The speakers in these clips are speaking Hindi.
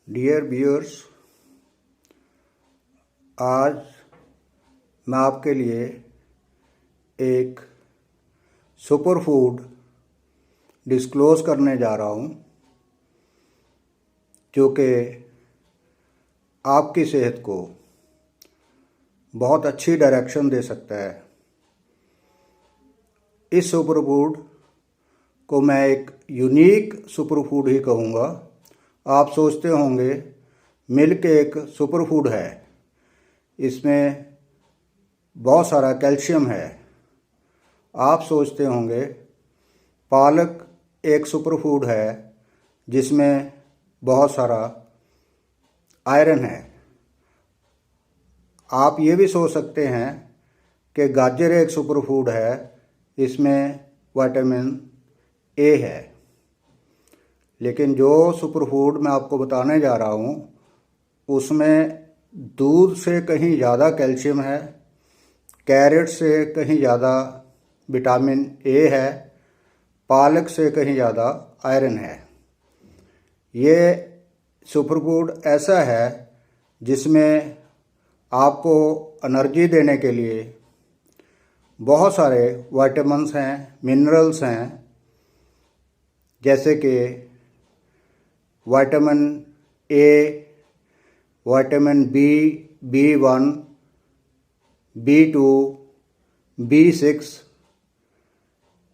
डियर व्यूअर्स, आज मैं आपके लिए एक सुपर फूड डिस्क्लोज़ करने जा रहा हूँ जो कि आपकी सेहत को बहुत अच्छी डायरेक्शन दे सकता है। इस सुपर फूड को मैं एक यूनिक सुपर फूड ही कहूँगा। आप सोचते होंगे मिल्क एक सुपर फूड है, इसमें बहुत सारा कैल्शियम है। आप सोचते होंगे पालक एक सुपर फूड है जिसमें बहुत सारा आयरन है। आप ये भी सोच सकते हैं कि गाजर एक सुपर फूड है, इसमें विटामिन ए है। लेकिन जो सुपर फूड मैं आपको बताने जा रहा हूँ उसमें दूध से कहीं ज़्यादा कैल्शियम है, कैरेट से कहीं ज़्यादा विटामिन ए है, पालक से कहीं ज़्यादा आयरन है। ये सुपर फूड ऐसा है जिसमें आपको एनर्जी देने के लिए बहुत सारे विटामिन्स हैं, मिनरल्स हैं, जैसे कि vitamin A, vitamin B, B1, B2, B6,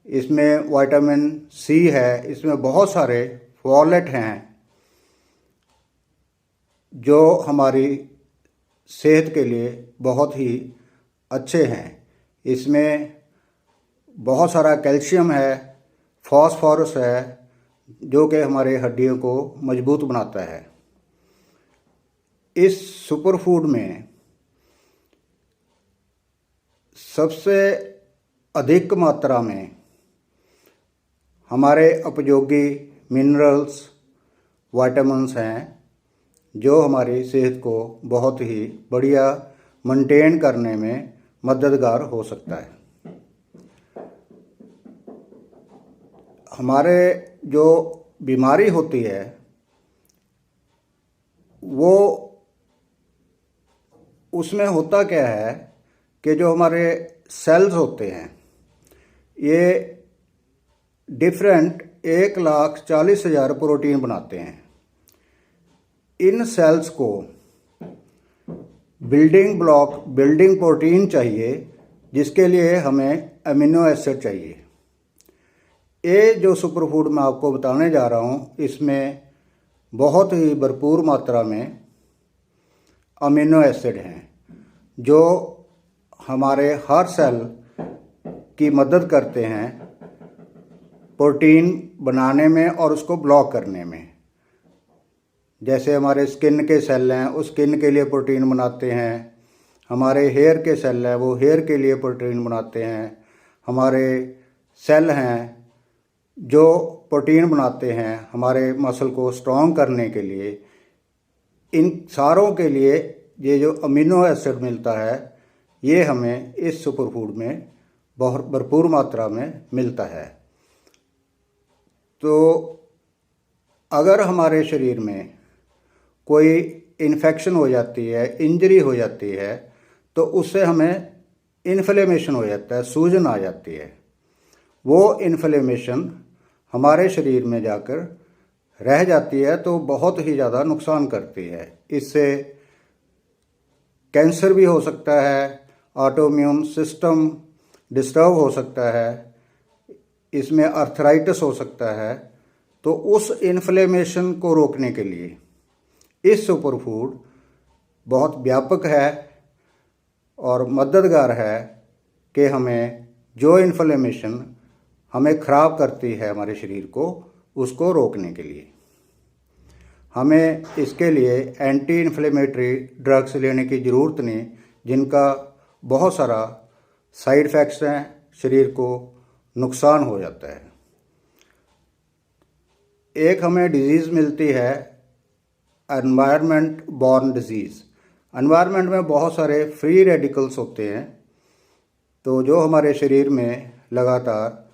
इसमें विटामिन सी है, इसमें बहुत सारे फॉलेट हैं जो हमारी सेहत के लिए बहुत ही अच्छे हैं। इसमें बहुत सारा कैल्शियम है, फास्फोरस है, जो कि हमारे हड्डियों को मजबूत बनाता है। इस सुपर फूड में सबसे अधिक मात्रा में हमारे उपयोगी मिनरल्स, विटामिन्स हैं जो हमारी सेहत को बहुत ही बढ़िया मेंटेन करने में मददगार हो सकता है। हमारे जो बीमारी होती है वो उसमें होता क्या है कि जो हमारे सेल्स होते हैं ये डिफरेंट 1,40,000 प्रोटीन बनाते हैं। इन सेल्स को बिल्डिंग प्रोटीन चाहिए, जिसके लिए हमें अमीनो एसिड चाहिए। ये जो सुपर फूड मैं आपको बताने जा रहा हूँ इसमें बहुत ही भरपूर मात्रा में अमीनो एसिड हैं जो हमारे हर सेल की मदद करते हैं प्रोटीन बनाने में और उसको ब्लॉक करने में। जैसे हमारे स्किन के सेल हैं, उस स्किन के लिए प्रोटीन बनाते हैं। हमारे हेयर के सेल हैं, वो हेयर के लिए प्रोटीन बनाते हैं। हमारे सेल हैं जो प्रोटीन बनाते हैं हमारे मसल को स्ट्रॉन्ग करने के लिए। इन सारों के लिए ये जो अमीनो एसिड मिलता है ये हमें इस सुपर फूड में बहुत भरपूर मात्रा में मिलता है। तो अगर हमारे शरीर में कोई इन्फेक्शन हो जाती है, इंजरी हो जाती है, तो उससे हमें इन्फ्लेमेशन हो जाता है, सूजन आ जाती है। वो इन्फ्लेमेशन हमारे शरीर में जाकर रह जाती है तो बहुत ही ज़्यादा नुकसान करती है। इससे कैंसर भी हो सकता है, ऑटोइम्यून सिस्टम डिस्टर्ब हो सकता है, इसमें आर्थराइटिस हो सकता है। तो उस इन्फ्लेमेशन को रोकने के लिए इस सुपर फूड बहुत व्यापक है और मददगार है कि हमें जो इन्फ्लेमेशन हमें ख़राब करती है हमारे शरीर को, उसको रोकने के लिए हमें इसके लिए एंटी इन्फ्लेमेटरी ड्रग्स लेने की ज़रूरत नहीं, जिनका बहुत सारा साइड इफ़ेक्ट्स हैं, शरीर को नुकसान हो जाता है। एक हमें डिजीज़ मिलती है एनवायरनमेंट बॉर्न डिजीज़। एनवायरनमेंट में बहुत सारे फ्री रेडिकल्स होते हैं तो जो हमारे शरीर में लगातार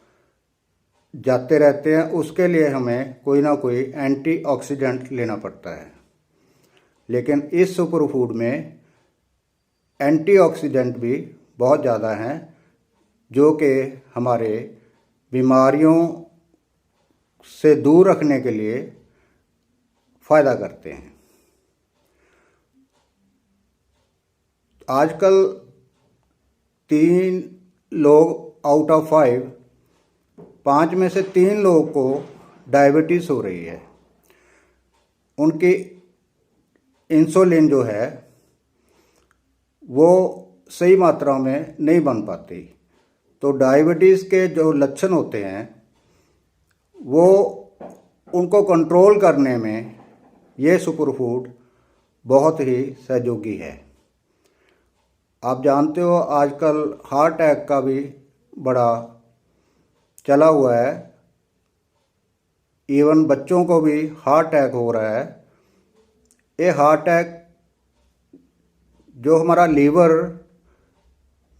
जाते रहते हैं, उसके लिए हमें कोई ना कोई एंटीऑक्सीडेंट लेना पड़ता है। लेकिन इस सुपर फूड में एंटीऑक्सीडेंट भी बहुत ज़्यादा हैं जो कि हमारे बीमारियों से दूर रखने के लिए फ़ायदा करते हैं। आजकल 3 लोग आउट ऑफ 5 में से 3 लोगों को डायबिटीज़ हो रही है। उनकी इंसुलिन जो है वो सही मात्रा में नहीं बन पाती। तो डायबिटीज़ के जो लक्षण होते हैं वो उनको कंट्रोल करने में ये सुपर फूड बहुत ही सहयोगी है। आप जानते हो आजकल हार्ट अटैक का भी बड़ा चला हुआ है, इवन बच्चों को भी हार्ट अटैक हो रहा है। ये हार्ट अटैक जो हमारा लीवर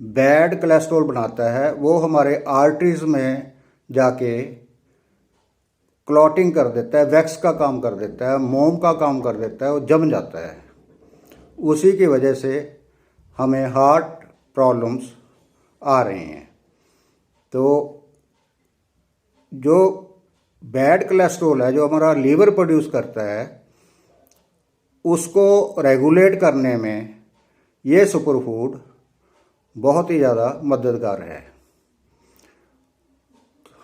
बैड कोलेस्ट्रॉल बनाता है वो हमारे आर्टरीज में जाके क्लॉटिंग कर देता है, वैक्स का काम कर देता है, मोम का काम कर देता है, वो जम जाता है। उसी की वजह से हमें हार्ट प्रॉब्लम्स आ रही हैं। तो जो बैड कोलेस्ट्रॉल है जो हमारा लीवर प्रोड्यूस करता है उसको रेगुलेट करने में ये सुपर फूड बहुत ही ज़्यादा मददगार है।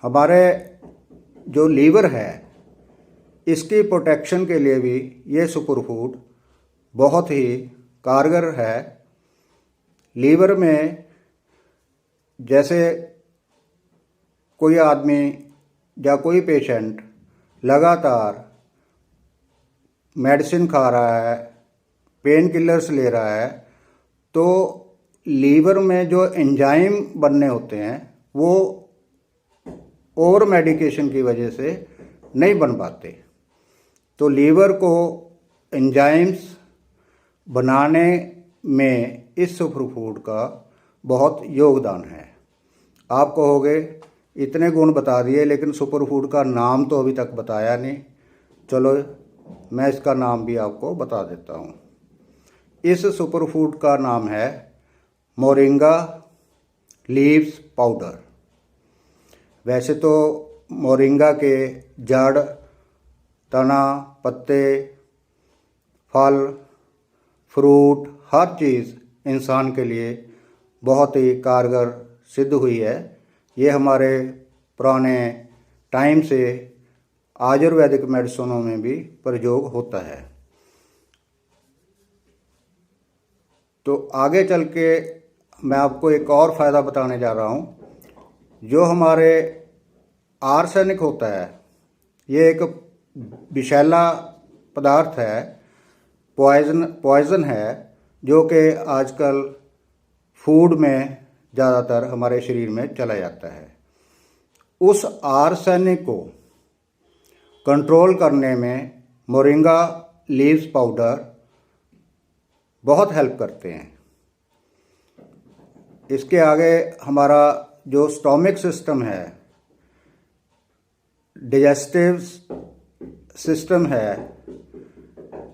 हमारे जो लीवर है इसकी प्रोटेक्शन के लिए भी ये सुपर फूड बहुत ही कारगर है। लीवर में जैसे कोई आदमी या कोई पेशेंट लगातार मेडिसिन खा रहा है, पेन किलर्स ले रहा है, तो लीवर में जो एंजाइम बनने होते हैं वो ओवर मेडिकेशन की वजह से नहीं बन पाते। तो लीवर को एंजाइम्स बनाने में इस सुपर फूड का बहुत योगदान है। आप कहोगे इतने गुण बता दिए लेकिन सुपर फूड का नाम तो अभी तक बताया नहीं। चलो मैं इसका नाम भी आपको बता देता हूँ। इस सुपर फूड का नाम है मोरिंगा लीव्स पाउडर। वैसे तो मोरिंगा के जड़, तना, पत्ते, फल, फ्रूट, हर चीज़ इंसान के लिए बहुत ही कारगर सिद्ध हुई है। ये हमारे पुराने टाइम से आयुर्वेदिक मेडिसिनों में भी प्रयोग होता है। तो आगे चल के मैं आपको एक और फ़ायदा बताने जा रहा हूँ। जो हमारे आर्सेनिक होता है ये एक विषैला पदार्थ है, पॉइज़न है, जो कि आजकल फूड में ज़्यादातर हमारे शरीर में चला जाता है। उस आर्सेनिक को कंट्रोल करने में मोरिंगा लीव्स पाउडर बहुत हेल्प करते हैं। इसके आगे हमारा जो स्टोमिक सिस्टम है, डाइजेस्टिव सिस्टम है,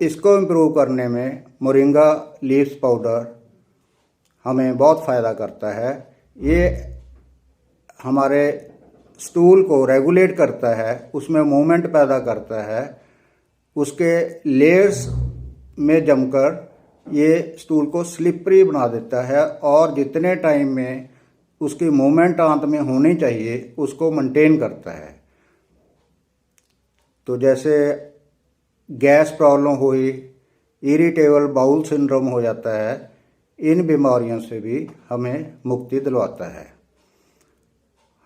इसको इम्प्रूव करने में मोरिंगा लीव्स पाउडर हमें बहुत फ़ायदा करता है। ये हमारे स्टूल को रेगुलेट करता है, उसमें मूवमेंट पैदा करता है, उसके लेयर्स में जमकर ये स्टूल को स्लिपरी बना देता है और जितने टाइम में उसकी मूवमेंट आंत में होनी चाहिए उसको मेंटेन करता है। तो जैसे गैस प्रॉब्लम हुई, इरिटेबल बाउल सिंड्रोम हो जाता है, इन बीमारियों से भी हमें मुक्ति दिलवाता है।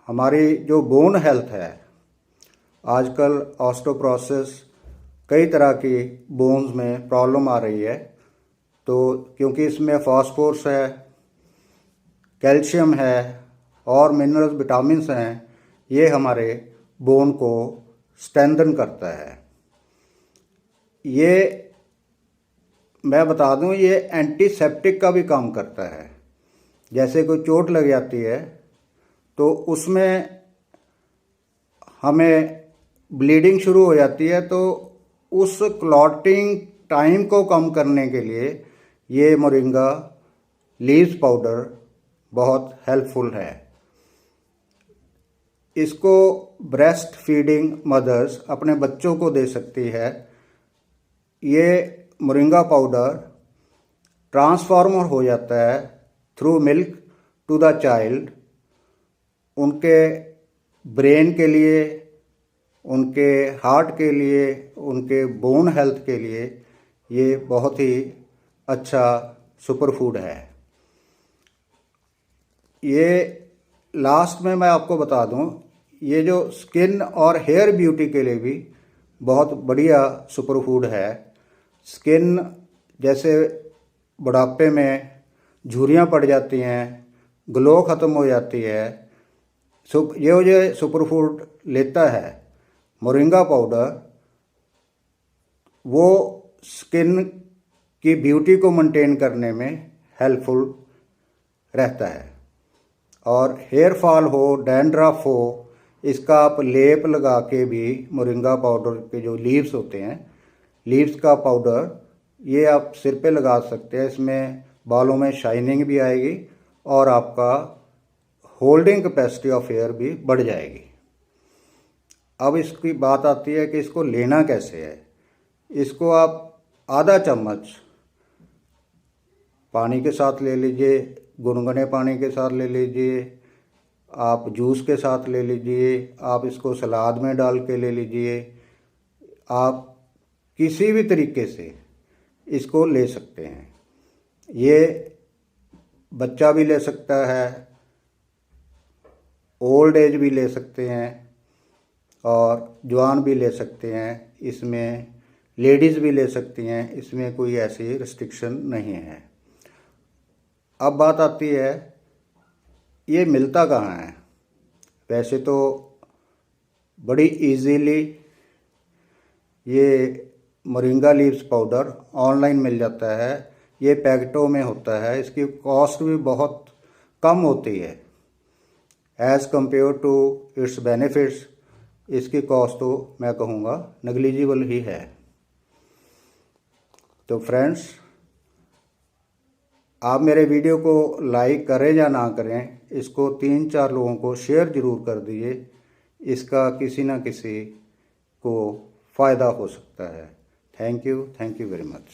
हमारी जो बोन हेल्थ है, आजकल ऑस्टियोपोरोसिस, कई तरह की बोन्स में प्रॉब्लम आ रही है। तो क्योंकि इसमें फास्फोरस है, कैल्शियम है और मिनरल्स, विटामिन्स हैं, ये हमारे बोन को स्ट्रेंथन करता है। ये मैं बता दूं, ये एंटीसेप्टिक का भी काम करता है। जैसे कोई चोट लग जाती है तो उसमें हमें ब्लीडिंग शुरू हो जाती है, तो उस क्लॉटिंग टाइम को कम करने के लिए ये मोरिंगा लीव्स पाउडर बहुत हेल्पफुल है। इसको ब्रेस्ट फीडिंग मदर्स अपने बच्चों को दे सकती है। ये मोरिंगा पाउडर ट्रांसफॉर्मर हो जाता है through milk to the child. उनके ब्रेन के लिए, उनके हार्ट के लिए, उनके बोन हेल्थ के लिए ये बहुत ही अच्छा सुपर फूड है। ये लास्ट में मैं आपको बता दूं, ये जो स्किन और हेयर ब्यूटी के लिए भी बहुत बढ़िया सुपर फूड है। स्किन जैसे बुढ़ापे में झुर्रियाँ पड़ जाती हैं, ग्लो ख़त्म हो जाती है, ये सुपर फूड लेता है मोरिंगा पाउडर, वो स्किन की ब्यूटी को मेंटेन करने में हेल्पफुल रहता है। और हेयर फॉल हो, डैंड्रफ हो, इसका आप लेप लगा के भी मोरिंगा पाउडर के जो लीव्स होते हैं, लीव्स का पाउडर ये आप सिर पे लगा सकते हैं। इसमें बालों में शाइनिंग भी आएगी और आपका होल्डिंग कैपेसिटी ऑफ हेयर भी बढ़ जाएगी। अब इसकी बात आती है कि इसको लेना कैसे है। इसको आप आधा चम्मच पानी के साथ ले लीजिए, गुनगुने पानी के साथ ले लीजिए, आप जूस के साथ ले लीजिए, आप इसको सलाद में डाल के ले लीजिए, आप किसी भी तरीके से इसको ले सकते हैं। ये बच्चा भी ले सकता है, ओल्ड एज भी ले सकते हैं और जवान भी ले सकते हैं। इसमें लेडीज़ भी ले सकती हैं, इसमें कोई ऐसी रिस्ट्रिक्शन नहीं है। अब बात आती है ये मिलता कहाँ है। वैसे तो बड़ी इजीली ये मोरिंगा लीव्स पाउडर ऑनलाइन मिल जाता है। ये पैकेटों में होता है, इसकी कॉस्ट भी बहुत कम होती है as compare to its benefits. इसकी कॉस्ट तो मैं कहूँगा नेग्लिजिबल ही है। तो फ्रेंड्स, आप मेरे वीडियो को लाइक करें या ना करें, इसको 3-4 लोगों को शेयर ज़रूर कर दीजिए। इसका किसी ना किसी को फ़ायदा हो सकता है। Thank you very much.